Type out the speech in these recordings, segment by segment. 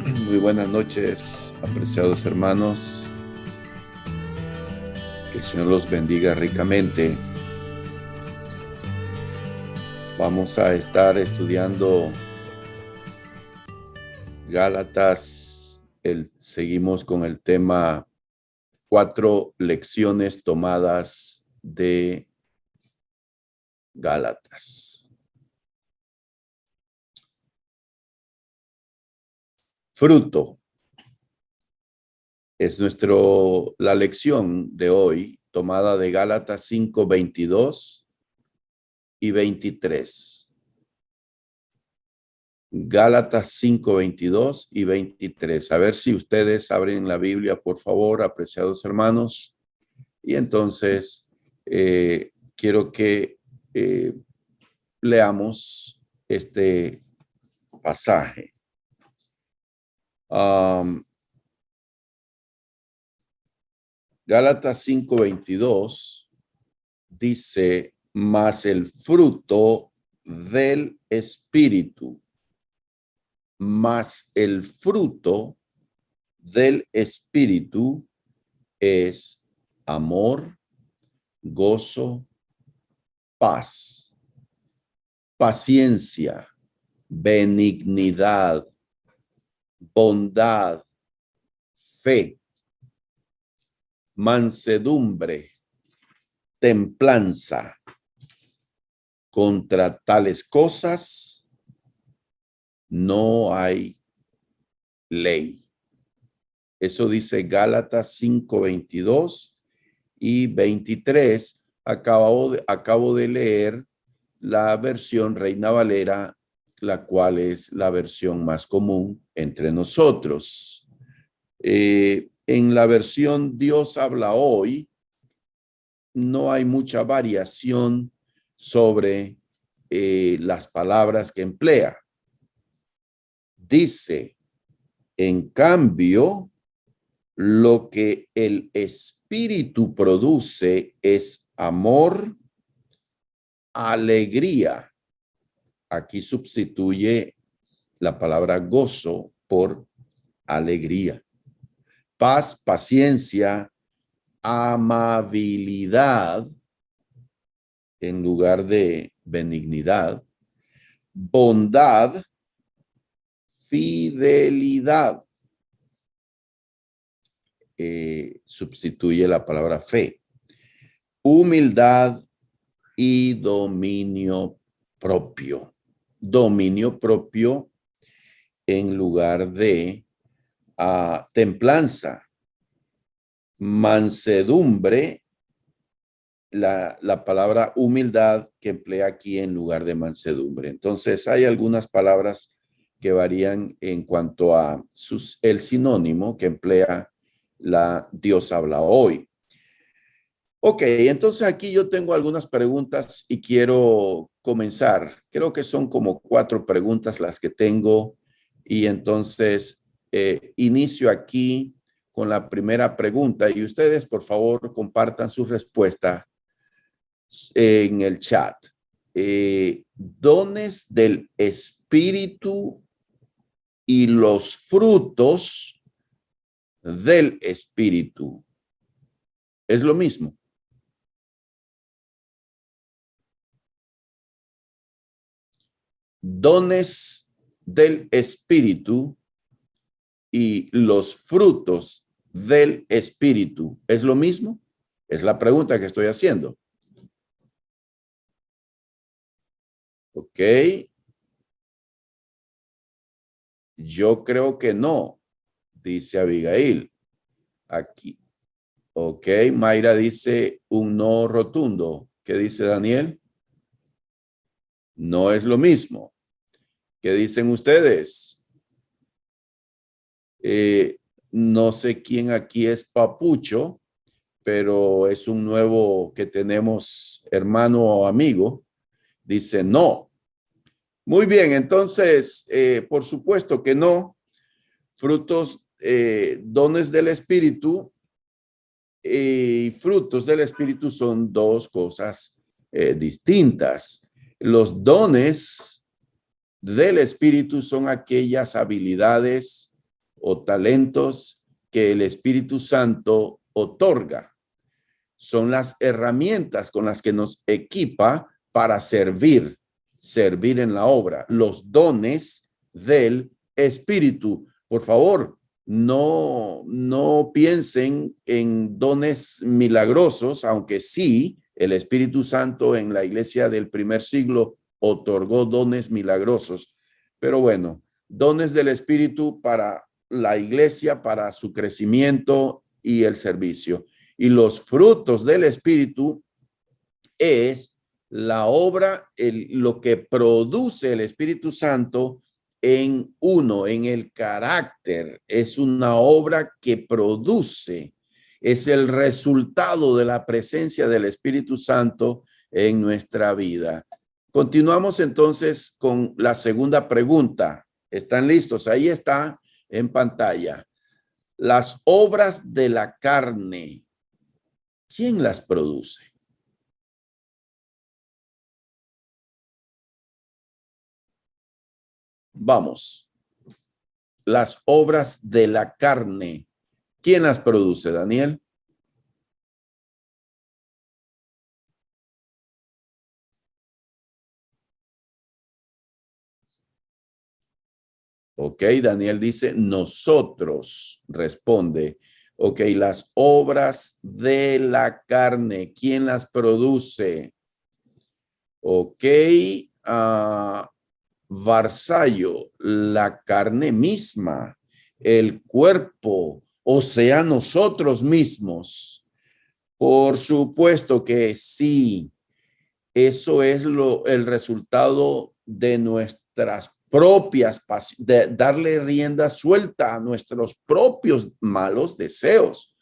Muy buenas noches, apreciados hermanos. Que el Señor los bendiga ricamente. Vamos a estar estudiando Gálatas. Seguimos con el tema 4 lecciones tomadas de Gálatas. Fruto es la lección de hoy, tomada de Gálatas 5, 22 y 23. Gálatas 5, 22 y 23. A ver si ustedes abren la Biblia, por favor, apreciados hermanos. Y entonces quiero que leamos este pasaje. Gálatas 5, 22 dice: mas el fruto del Espíritu. Mas el fruto del Espíritu es amor, gozo, paz, paciencia, benignidad, bondad, fe, mansedumbre, templanza. Contra tales cosas no hay ley. Eso dice Gálatas 5, 22 y 23. Acabo de leer la versión Reina Valera, la cual es la versión más común entre nosotros. En la versión Dios habla hoy, no hay mucha variación sobre las palabras que emplea. Dice, en cambio, lo que el Espíritu produce es amor, alegría. Aquí sustituye la palabra gozo por alegría. Paz, paciencia, amabilidad en lugar de benignidad, bondad, fidelidad. Sustituye la palabra fe. Humildad y dominio propio. Dominio propio en lugar de templanza. Mansedumbre, la palabra humildad que emplea aquí en lugar de mansedumbre. Entonces hay algunas palabras que varían en cuanto a el sinónimo que emplea la Dios habla hoy. Ok, entonces aquí yo tengo algunas preguntas y quiero comenzar. Creo que son como 4 preguntas las que tengo y entonces inicio aquí con la primera pregunta y ustedes por favor compartan su respuesta en el chat. Dones del Espíritu y los frutos del Espíritu. ¿Es lo mismo? Dones del Espíritu y los frutos del Espíritu. ¿Es lo mismo? Es la pregunta que estoy haciendo. Ok. Yo creo que no, dice Abigail. Aquí. Ok. Mayra dice un no rotundo. ¿Qué dice Daniel? No es lo mismo. ¿Qué dicen ustedes? No sé quién aquí es Papucho, pero es un nuevo que tenemos, hermano o amigo. Dice no. Muy bien, entonces, por supuesto que no. Frutos, dones del Espíritu y frutos del Espíritu son dos cosas distintas. Los dones del Espíritu son aquellas habilidades o talentos que el Espíritu Santo otorga. Son las herramientas con las que nos equipa para servir en la obra, los dones del Espíritu. Por favor, no piensen en dones milagrosos, aunque sí, el Espíritu Santo en la iglesia del primer siglo otorgó dones milagrosos. Pero bueno, dones del Espíritu para la iglesia, para su crecimiento y el servicio. Y los frutos del Espíritu es la obra, lo que produce el Espíritu Santo en uno, en el carácter. Es una obra que produce, es el resultado de la presencia del Espíritu Santo en nuestra vida. Continuamos entonces con la segunda pregunta. ¿Están listos? Ahí está en pantalla. Las obras de la carne, ¿quién las produce? Vamos. Las obras de la carne, ¿quién las produce, Daniel? Ok, Daniel dice, nosotros, responde. Ok, las obras de la carne, ¿quién las produce? Ok, Varsallo, la carne misma, el cuerpo, o sea, nosotros mismos. Por supuesto que sí. Eso es el resultado de nuestras propias pasiones, de darle rienda suelta a nuestros propios malos deseos.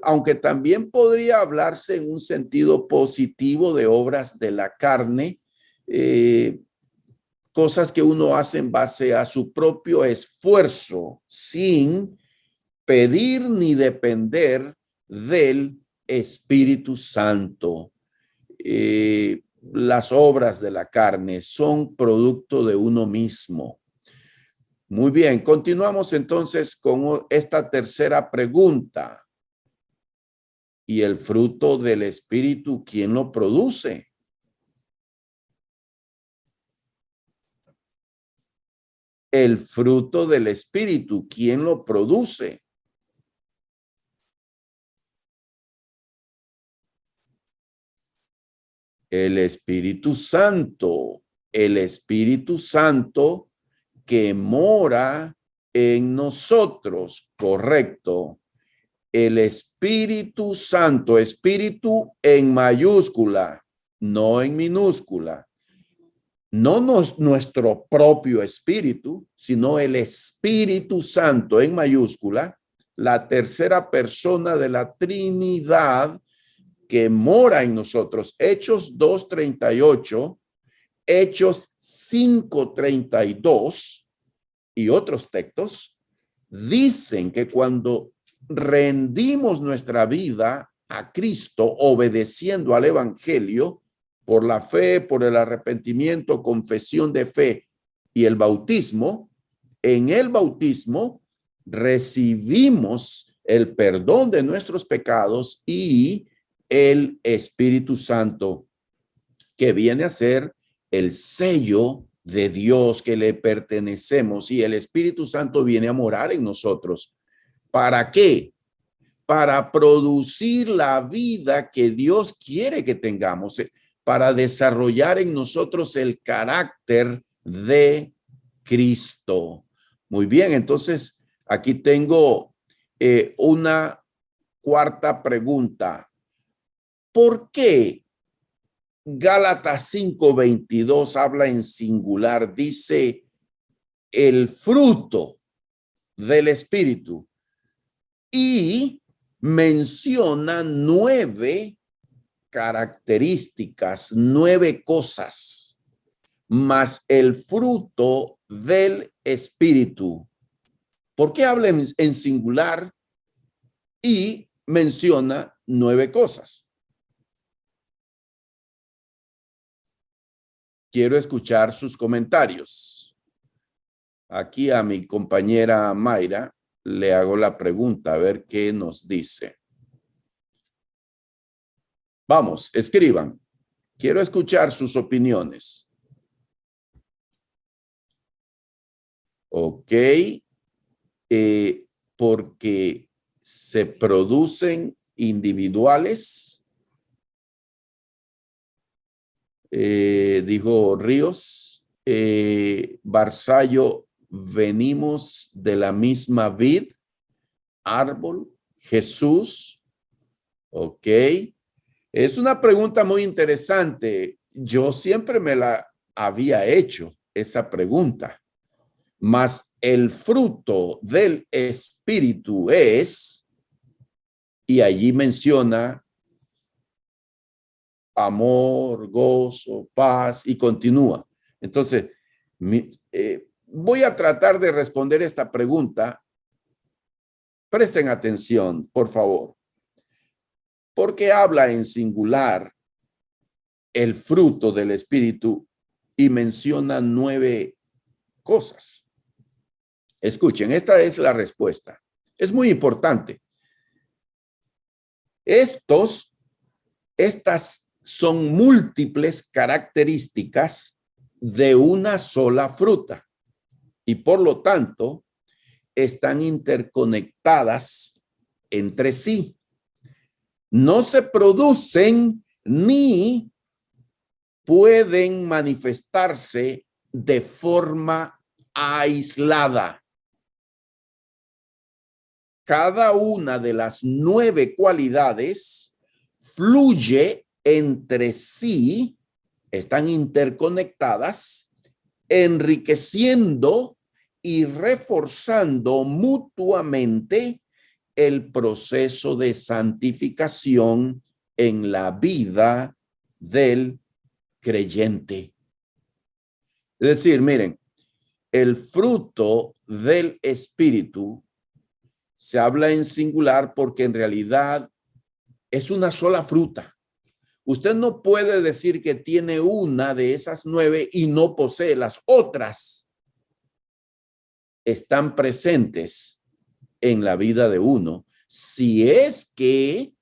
Aunque también podría hablarse en un sentido positivo de obras de la carne, cosas que uno hace en base a su propio esfuerzo, sin pedir ni depender del Espíritu Santo. Las obras de la carne son producto de uno mismo. Muy bien, continuamos entonces con esta tercera pregunta. ¿Y el fruto del Espíritu, quién lo produce? El fruto del Espíritu, ¿quién lo produce? El Espíritu Santo. El Espíritu Santo que mora en nosotros, correcto. El Espíritu Santo, espíritu en mayúscula, no en minúscula. No nuestro propio espíritu, sino el Espíritu Santo en mayúscula, la tercera persona de la Trinidad que mora en nosotros. Hechos 2:38, Hechos 5:32 y otros textos dicen que cuando rendimos nuestra vida a Cristo, obedeciendo al Evangelio, por la fe, por el arrepentimiento, confesión de fe y el bautismo, en el bautismo recibimos el perdón de nuestros pecados y el Espíritu Santo, que viene a ser el sello de Dios que le pertenecemos, y el Espíritu Santo viene a morar en nosotros. ¿Para qué? Para producir la vida que Dios quiere que tengamos, para desarrollar en nosotros el carácter de Cristo. Muy bien, entonces aquí tengo una cuarta pregunta. ¿Por qué Gálatas 5:22 habla en singular? Dice el fruto del Espíritu y menciona 9 características, 9 cosas, más el fruto del Espíritu. ¿Por qué habla en singular y menciona 9 cosas? Quiero escuchar sus comentarios. Aquí a mi compañera Mayra le hago la pregunta, a ver qué nos dice. Vamos, escriban. Quiero escuchar sus opiniones. Ok. Porque se producen individuales, dijo Ríos. Barzallo, venimos de la misma vid, árbol, Jesús. Ok. Es una pregunta muy interesante. Yo siempre me la había hecho, esa pregunta. Mas el fruto del Espíritu es, y allí menciona amor, gozo, paz, y continúa. Entonces, voy a tratar de responder esta pregunta. Presten atención, por favor. Porque habla en singular el fruto del Espíritu y menciona 9 cosas. Escuchen, esta es la respuesta. Es muy importante. Estas son múltiples características de una sola fruta y por lo tanto están interconectadas entre sí. No se producen ni pueden manifestarse de forma aislada. Cada una de las 9 cualidades fluye entre sí, están interconectadas, enriqueciendo y reforzando mutuamente el proceso de santificación en la vida del creyente. Es decir, miren, el fruto del Espíritu se habla en singular porque en realidad es una sola fruta. Usted no puede decir que tiene una de esas 9 y no posee las otras. Están presentes en la vida de uno si es que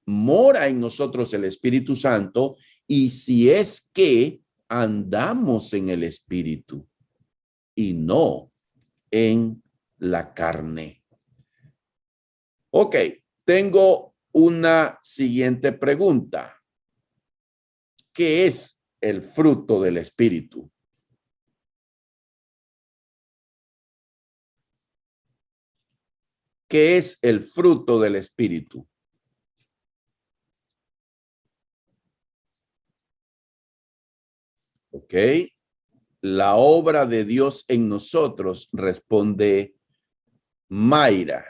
mora en nosotros el Espíritu Santo y si es que andamos en el Espíritu y no en la carne. Ok, tengo una siguiente pregunta. ¿Qué es el fruto del Espíritu? ¿Qué es el fruto del Espíritu? Ok. La obra de Dios en nosotros, responde Mayra.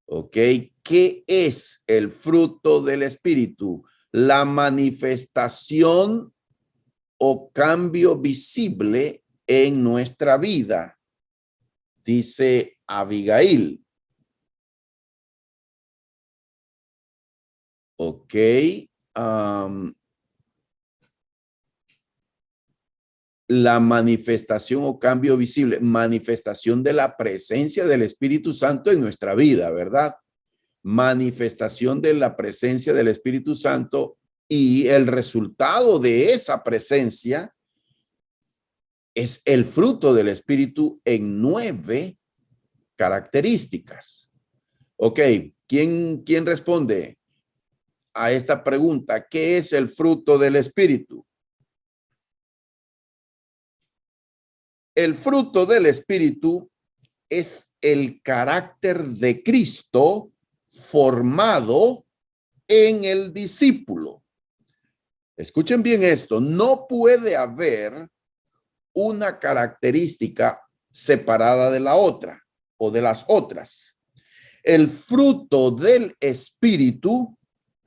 Ok. ¿Qué es el fruto del Espíritu? La manifestación o cambio visible en nuestra vida, dice Abigail. Ok. La manifestación o cambio visible, manifestación de la presencia del Espíritu Santo en nuestra vida, ¿verdad? Manifestación de la presencia del Espíritu Santo y el resultado de esa presencia es el fruto del Espíritu en 9 características. Ok, ¿quién responde a esta pregunta? ¿Qué es el fruto del Espíritu? El fruto del Espíritu es el carácter de Cristo formado en el discípulo. Escuchen bien esto, no puede haber una característica separada de la otra o de las otras. El fruto del Espíritu,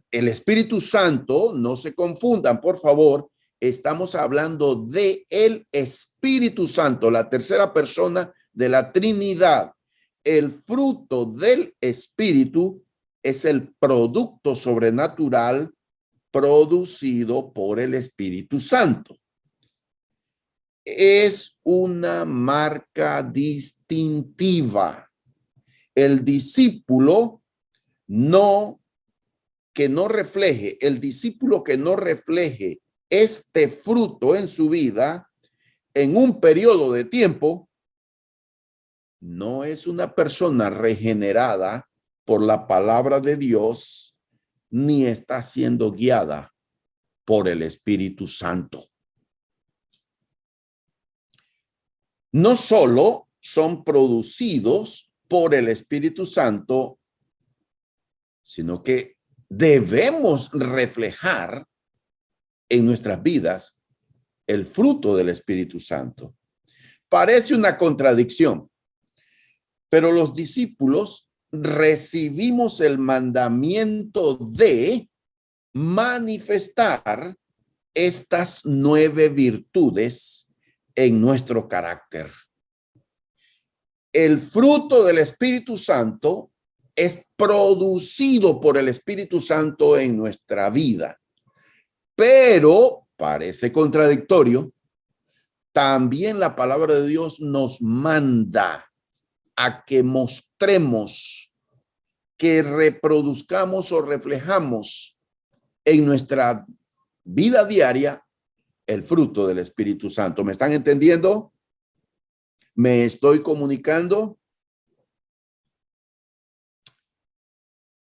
el Espíritu Santo, no se confundan, por favor, estamos hablando de el Espíritu Santo, la tercera persona de la Trinidad. El fruto del Espíritu es el producto sobrenatural producido por el Espíritu Santo. es una marca distintiva. El discípulo el discípulo que no refleje este fruto en su vida en un periodo de tiempo, no es una persona regenerada por la palabra de Dios, ni está siendo guiada por el Espíritu Santo. No solo son producidos por el Espíritu Santo, sino que debemos reflejar en nuestras vidas el fruto del Espíritu Santo. Parece una contradicción, pero los discípulos recibimos el mandamiento de manifestar estas 9 virtudes en nuestro carácter. El fruto del Espíritu Santo es producido por el Espíritu Santo en nuestra vida, pero parece contradictorio. También la palabra de Dios nos manda a que mostremos, que reproduzcamos o reflejamos en nuestra vida diaria el fruto del Espíritu Santo. ¿Me están entendiendo? ¿Me estoy comunicando?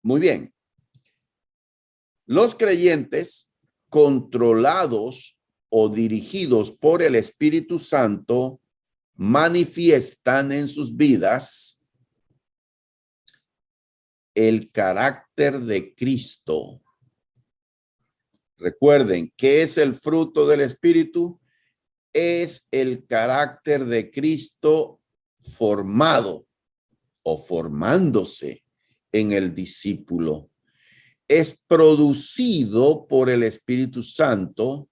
Muy bien. Los creyentes controlados o dirigidos por el Espíritu Santo manifiestan en sus vidas el carácter de Cristo. Recuerden, ¿qué es el fruto del Espíritu? Es el carácter de Cristo formado o formándose en el discípulo. Es producido por el Espíritu Santo.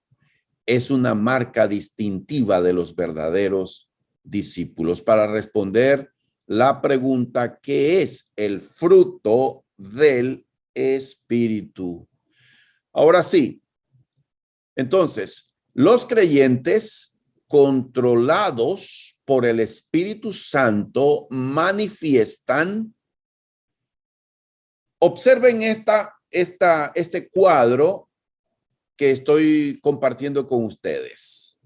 Es una marca distintiva de los verdaderos discípulos. Para responder la pregunta, ¿qué es el fruto del Espíritu? Ahora sí, entonces, los creyentes controlados por el Espíritu Santo manifiestan. Observen este cuadro que estoy compartiendo con ustedes.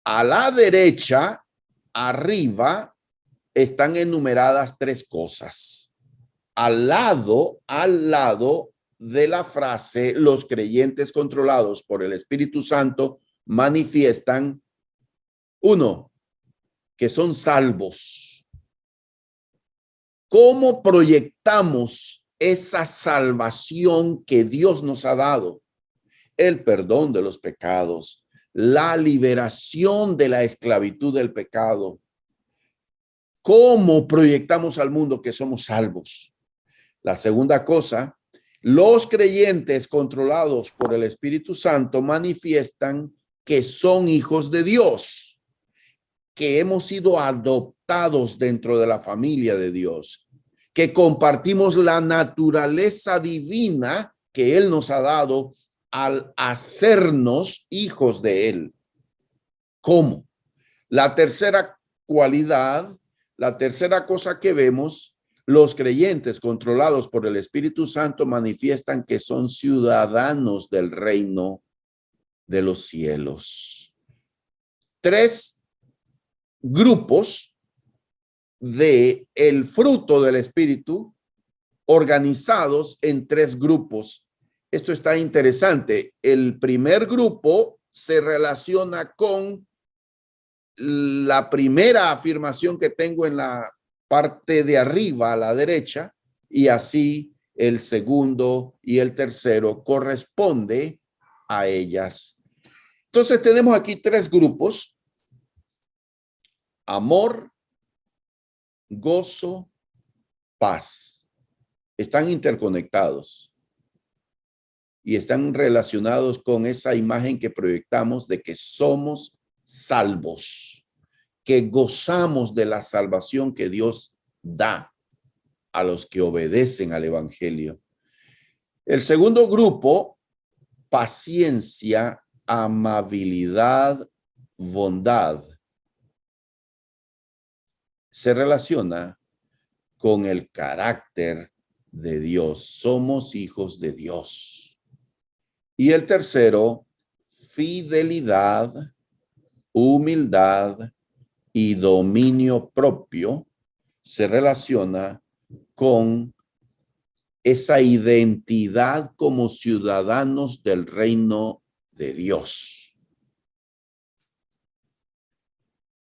A la derecha, arriba, están enumeradas 3 cosas. Al lado de la frase, los creyentes controlados por el Espíritu Santo manifiestan, 1, que son salvos. ¿Cómo proyectamos esa salvación que Dios nos ha dado? El perdón de los pecados, la liberación de la esclavitud del pecado. ¿Cómo proyectamos al mundo que somos salvos? La segunda cosa, los creyentes controlados por el Espíritu Santo manifiestan que son hijos de Dios, que hemos sido adoptados dentro de la familia de Dios, que compartimos la naturaleza divina que Él nos ha dado al hacernos hijos de Él. ¿Cómo? La tercera cualidad, la tercera cosa que vemos, los creyentes controlados por el Espíritu Santo manifiestan que son ciudadanos del reino de los cielos. 3 grupos de el fruto del Espíritu organizados en 3 grupos. Esto está interesante. El primer grupo se relaciona con la primera afirmación que tengo en la parte de arriba a la derecha, y así el segundo y el tercero corresponde a ellas. Entonces tenemos aquí 3 grupos: amor, gozo, paz. Están interconectados y están relacionados con esa imagen que proyectamos de que somos salvos, que gozamos de la salvación que Dios da a los que obedecen al Evangelio. El segundo grupo, paciencia, amabilidad, bondad, se relaciona con el carácter de Dios. Somos hijos de Dios. Y el tercero, fidelidad, humildad y dominio propio, se relaciona con esa identidad como ciudadanos del reino de Dios.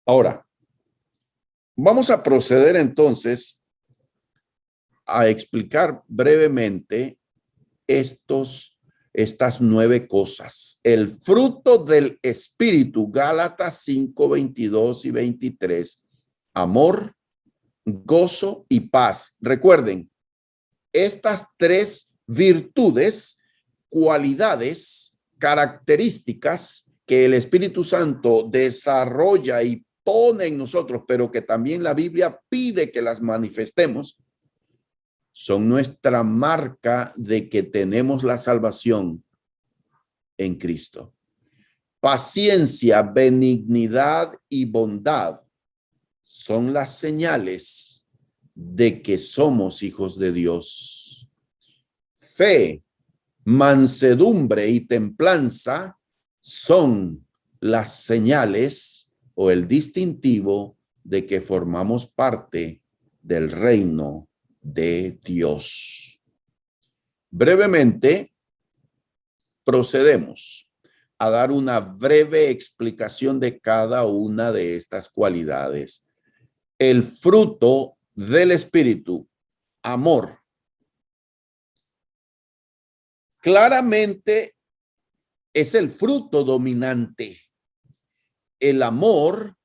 Ahora, vamos a proceder entonces a explicar brevemente estas 9 cosas. El fruto del Espíritu, Gálatas 5, 22 y 23, amor, gozo y paz. Recuerden, estas 3 virtudes, cualidades, características que el Espíritu Santo desarrolla y pone en nosotros, pero que también la Biblia pide que las manifestemos, son nuestra marca de que tenemos la salvación en Cristo. Paciencia, benignidad y bondad son las señales de que somos hijos de Dios. Fe, mansedumbre y templanza son las señales o el distintivo de que formamos parte del reino de Dios. Brevemente, procedemos a dar una breve explicación de cada una de estas cualidades. El fruto del Espíritu, amor. Claramente es el fruto dominante. El amor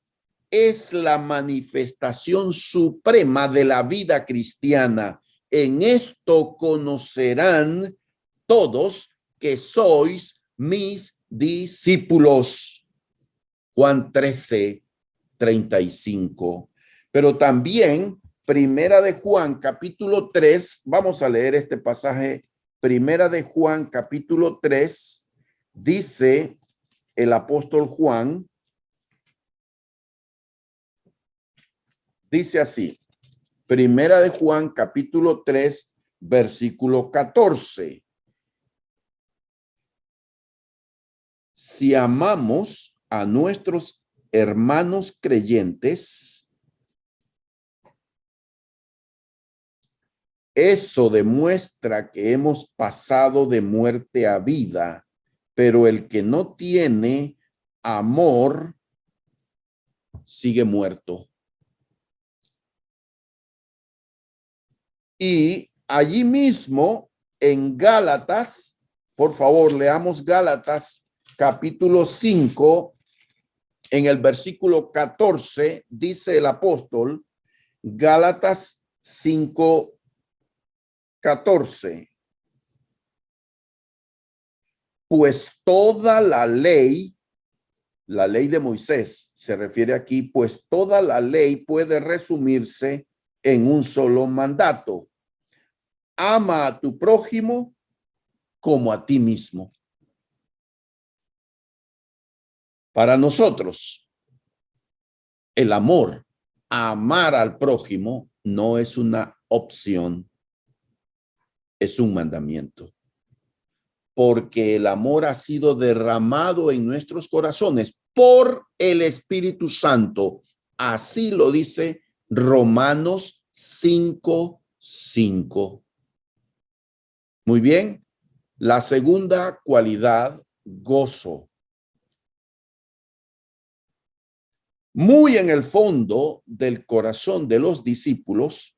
es la manifestación suprema de la vida cristiana. En esto conocerán todos que sois mis discípulos. Juan 13, 35. Pero también Primera de Juan, capítulo 3, vamos a leer este pasaje. Primera de Juan, capítulo 3, dice el apóstol Juan, dice así, Primera de Juan, capítulo 3, versículo 14. Si amamos a nuestros hermanos creyentes, eso demuestra que hemos pasado de muerte a vida, pero el que no tiene amor sigue muerto. Y allí mismo en Gálatas, por favor, leamos Gálatas capítulo 5, en el versículo 14, dice el apóstol, Gálatas 5, 14. Pues toda la ley de Moisés se refiere aquí, pues toda la ley puede resumirse en un solo mandato. Ama a tu prójimo como a ti mismo. Para nosotros, el amor, amar al prójimo, no es una opción, es un mandamiento. Porque el amor ha sido derramado en nuestros corazones por el Espíritu Santo. Así lo dice Romanos 5:5. Muy bien. La segunda cualidad, gozo. Muy en el fondo del corazón de los discípulos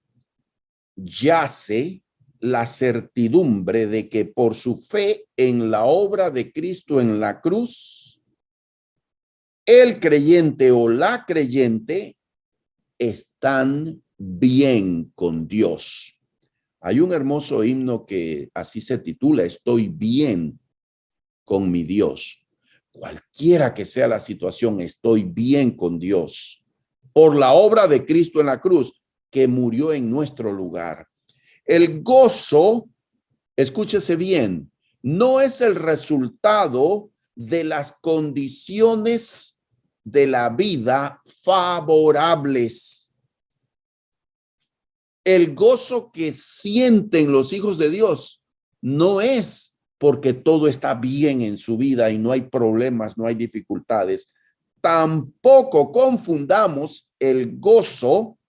yace la certidumbre de que por su fe en la obra de Cristo en la cruz, el creyente o la creyente están bien con Dios. Hay un hermoso himno que así se titula, Estoy bien con mi Dios. Cualquiera que sea la situación, estoy bien con Dios por la obra de Cristo en la cruz que murió en nuestro lugar. El gozo, escúchese bien, no es el resultado de las condiciones de la vida favorables. El gozo que sienten los hijos de Dios no es porque todo está bien en su vida y no hay problemas, no hay dificultades. Tampoco confundamos el gozo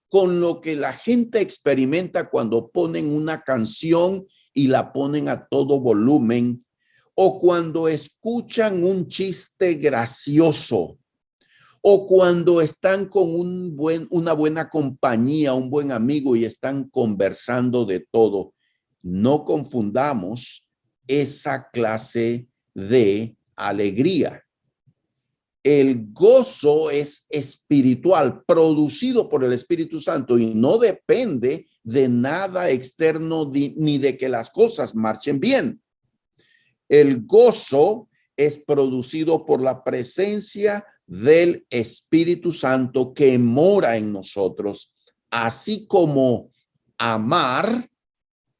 con lo que la gente experimenta cuando ponen una canción y la ponen a todo volumen, o cuando escuchan un chiste gracioso, o cuando están con una buena compañía, un buen amigo y están conversando de todo. No confundamos esa clase de alegría. El gozo es espiritual, producido por el Espíritu Santo y no depende de nada externo ni de que las cosas marchen bien. El gozo es producido por la presencia del Espíritu Santo que mora en nosotros, así como amar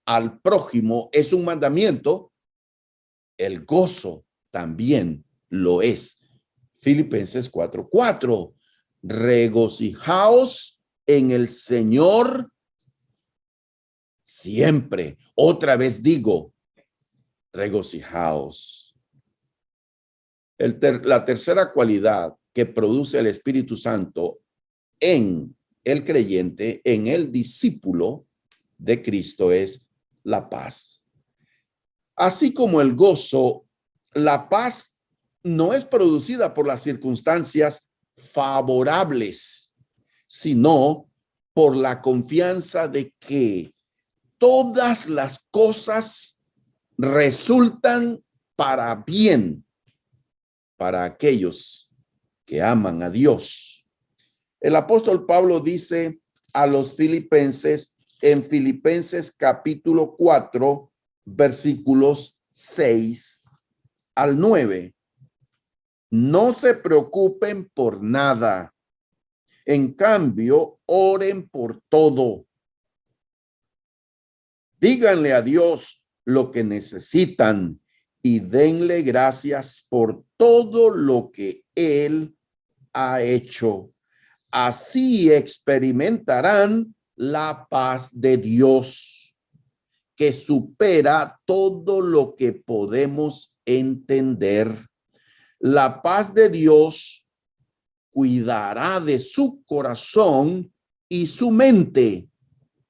al prójimo es un mandamiento, el gozo también lo es. Filipenses 4:4. Regocijaos en el Señor siempre. Otra vez digo, regocijaos. La tercera cualidad que produce el Espíritu Santo en el creyente, en el discípulo de Cristo, es la paz. Así como el gozo, la paz no es producida por las circunstancias favorables, sino por la confianza de que todas las cosas resultan para bien para aquellos que aman a Dios. El apóstol Pablo dice a los filipenses en Filipenses capítulo 4, versículos 6 al 9. No se preocupen por nada. En cambio, oren por todo. Díganle a Dios lo que necesitan y denle gracias por todo lo que Él ha hecho. Así experimentarán la paz de Dios, que supera todo lo que podemos entender. La paz de Dios cuidará de su corazón y su mente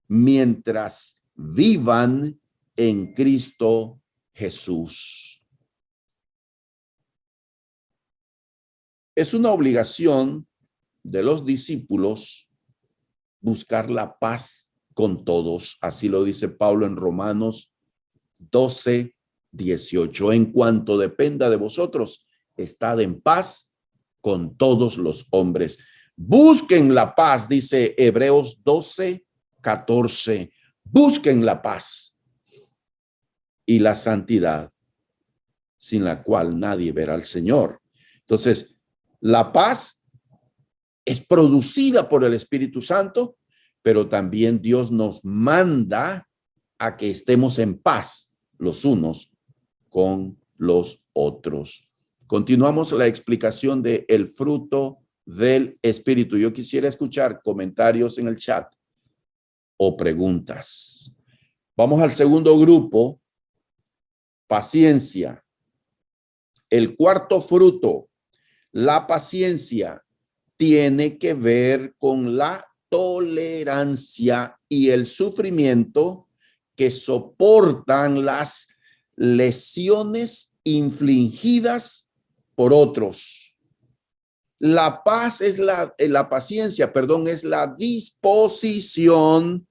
mientras vivan en Cristo Jesús. Es una obligación de los discípulos buscar la paz con todos. Así lo dice Pablo en Romanos 12:18. En cuanto dependa de vosotros, estad en paz con todos los hombres. Busquen la paz, dice Hebreos 12:14. Busquen la paz y la santidad, sin la cual nadie verá al Señor. Entonces, la paz es producida por el Espíritu Santo, pero también Dios nos manda a que estemos en paz los unos con los otros. Continuamos la explicación de el fruto del Espíritu. Yo quisiera escuchar comentarios en el chat o preguntas. Vamos al segundo grupo, paciencia. El cuarto fruto, la paciencia, tiene que ver con la tolerancia y el sufrimiento que soportan las lesiones infligidas por otros. La paz es la paciencia, perdón, es la disposición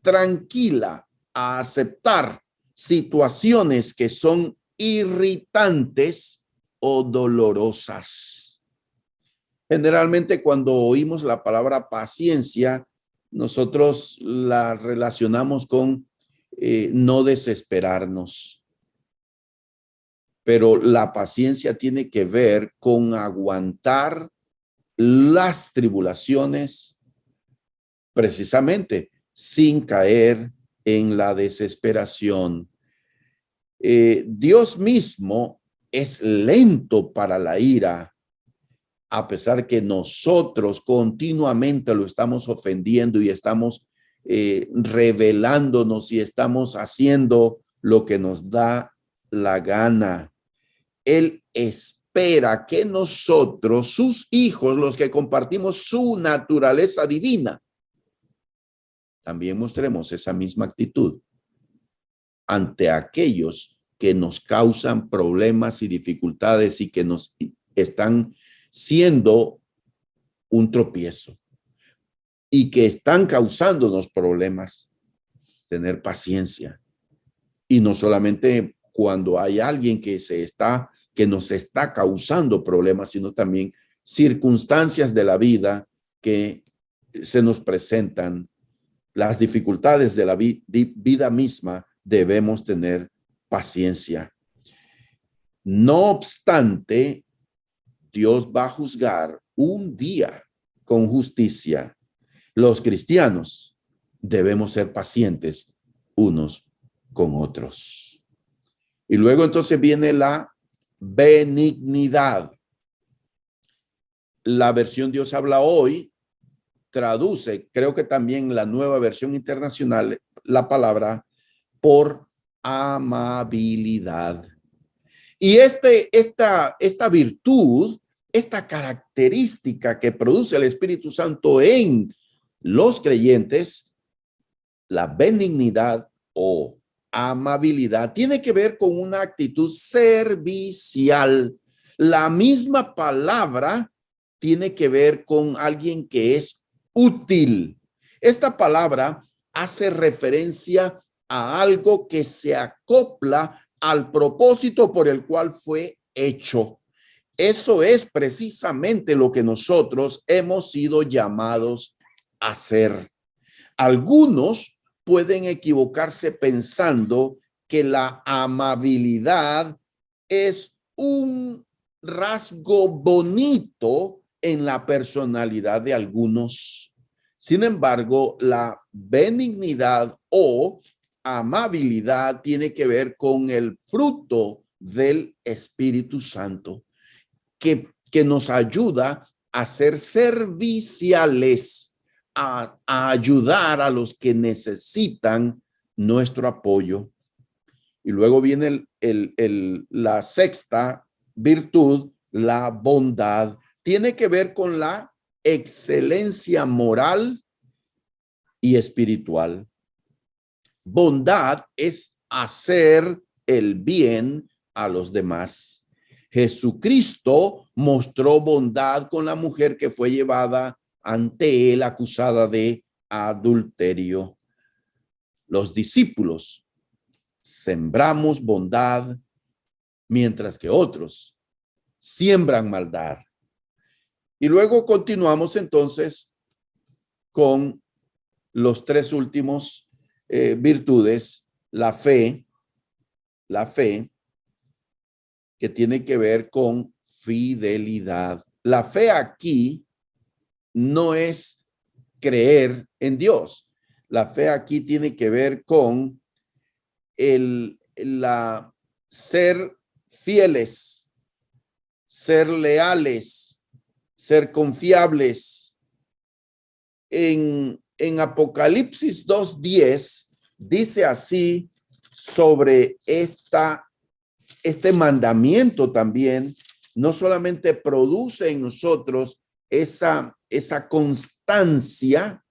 tranquila a aceptar situaciones que son irritantes o dolorosas. Generalmente cuando oímos la palabra paciencia, nosotros la relacionamos con no desesperarnos. Pero la paciencia tiene que ver con aguantar las tribulaciones precisamente sin caer en la desesperación. Dios mismo es lento para la ira, a pesar que nosotros continuamente lo estamos ofendiendo y estamos rebelándonos y estamos haciendo lo que nos da la gana. Él espera que nosotros, sus hijos, los que compartimos su naturaleza divina, también mostremos esa misma actitud ante aquellos que nos causan problemas y dificultades y que nos están siendo un tropiezo y que están causándonos problemas. Tener paciencia. Y no solamente cuando hay alguien que nos está causando problemas, sino también circunstancias de la vida que se nos presentan, las dificultades de la vida misma. Debemos tener paciencia. No obstante, Dios va a juzgar un día con justicia. Los cristianos debemos ser pacientes unos con otros. Y luego entonces viene la benignidad. La versión Dios habla hoy traduce, creo que también la Nueva Versión Internacional, la palabra por amabilidad. Y esta virtud, esta característica que produce el Espíritu Santo en los creyentes, la benignidad o amabilidad, tiene que ver con una actitud servicial. La misma palabra tiene que ver con alguien que es útil. Esta palabra hace referencia a algo que se acopla al propósito por el cual fue hecho. Eso es precisamente lo que nosotros hemos sido llamados a hacer. Algunos pueden equivocarse pensando que la amabilidad es un rasgo bonito en la personalidad de algunos. Sin embargo, la benignidad o amabilidad tiene que ver con el fruto del Espíritu Santo, que nos ayuda a ser serviciales, a ayudar a los que necesitan nuestro apoyo. Y luego viene la sexta virtud, la bondad. Tiene que ver con la excelencia moral y espiritual. Bondad es hacer el bien a los demás. Jesucristo mostró bondad con la mujer que fue llevada ante él acusada de adulterio. Los discípulos sembramos bondad mientras que otros siembran maldad. Y luego continuamos entonces con los tres últimos virtudes, la fe, que tiene que ver con fidelidad. La fe aquí no es creer en Dios. La fe aquí tiene que ver con ser fieles, ser leales, ser confiables. En Apocalipsis 2:10 dice así sobre este mandamiento también, no solamente produce en nosotros esa constancia,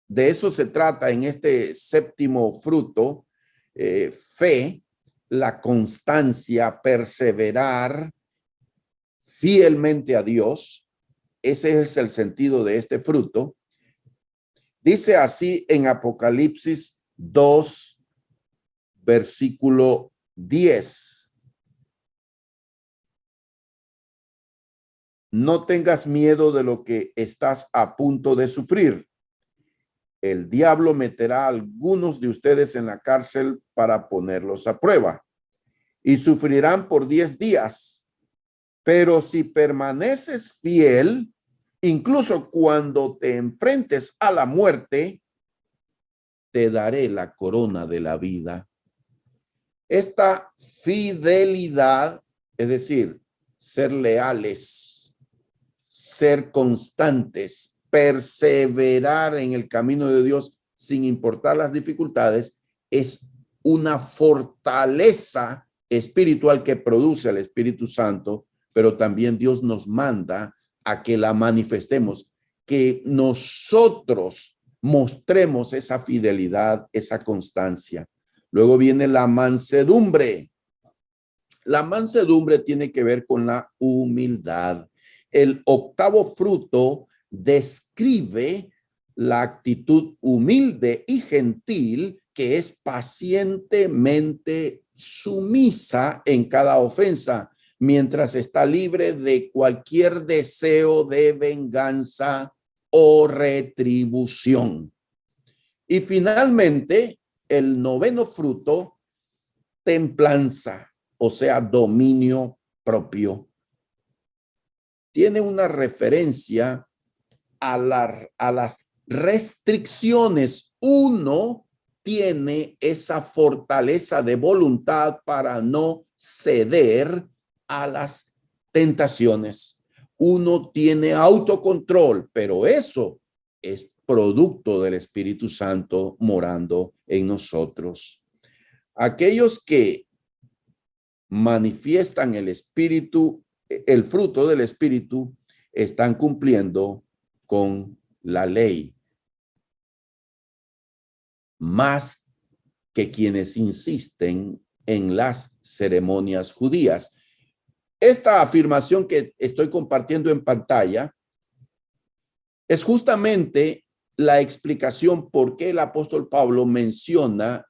de eso se trata en este séptimo fruto, fe, la constancia, perseverar fielmente a Dios. Ese es el sentido de este fruto. Dice así en Apocalipsis 2, versículo 10. No tengas miedo de lo que estás a punto de sufrir. El diablo meterá a algunos de ustedes en la cárcel para ponerlos a prueba y sufrirán por 10 días. Pero si permaneces fiel, incluso cuando te enfrentes a la muerte, te daré la corona de la vida. Esta fidelidad Es decir, ser leales, ser constantes, perseverar en el camino de Dios sin importar las dificultades, es una fortaleza espiritual que produce el Espíritu Santo, pero también Dios nos manda a que la manifestemos, que nosotros mostremos esa fidelidad, esa constancia. Luego viene la mansedumbre. La mansedumbre tiene que ver con la humildad. El octavo fruto describe la actitud humilde y gentil, que es pacientemente sumisa en cada ofensa, mientras está libre de cualquier deseo de venganza o retribución. Y finalmente, el noveno fruto, templanza, o sea, dominio propio. Tiene una referencia a las restricciones. Uno tiene esa fortaleza de voluntad para no ceder a las tentaciones. Uno tiene autocontrol, pero eso es producto del Espíritu Santo morando en nosotros. Aquellos que manifiestan el Espíritu, el fruto del Espíritu, están cumpliendo con la ley, más que quienes insisten en las ceremonias judías. Esta afirmación que estoy compartiendo en pantalla es justamente la explicación por qué el apóstol Pablo menciona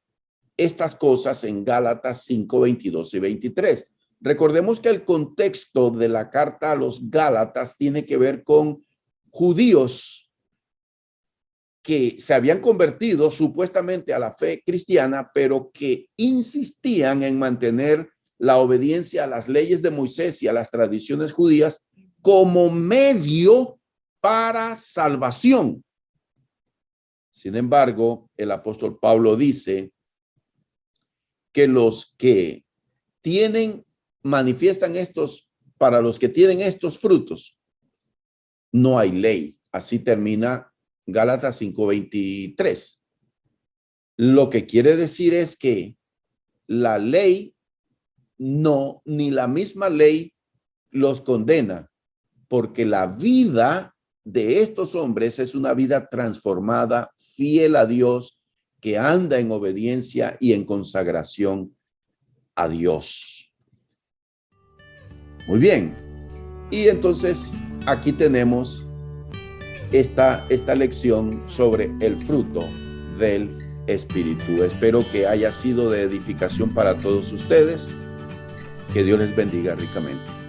estas cosas en Gálatas 5, 22 y 23. Recordemos que el contexto de la carta a los Gálatas tiene que ver con judíos que se habían convertido supuestamente a la fe cristiana, pero que insistían en mantener la obediencia a las leyes de Moisés y a las tradiciones judías como medio para salvación. Sin embargo, el apóstol Pablo dice que los que manifiestan para los que tienen estos frutos, no hay ley. Así termina Gálatas 5:23. Lo que quiere decir es que la ley ni la misma ley los condena, porque la vida de estos hombres es una vida transformada, fiel a Dios, que anda en obediencia y en consagración a Dios. Muy bien. Y entonces aquí tenemos esta lección sobre el fruto del Espíritu. Espero que haya sido de edificación para todos ustedes. Que Dios les bendiga ricamente.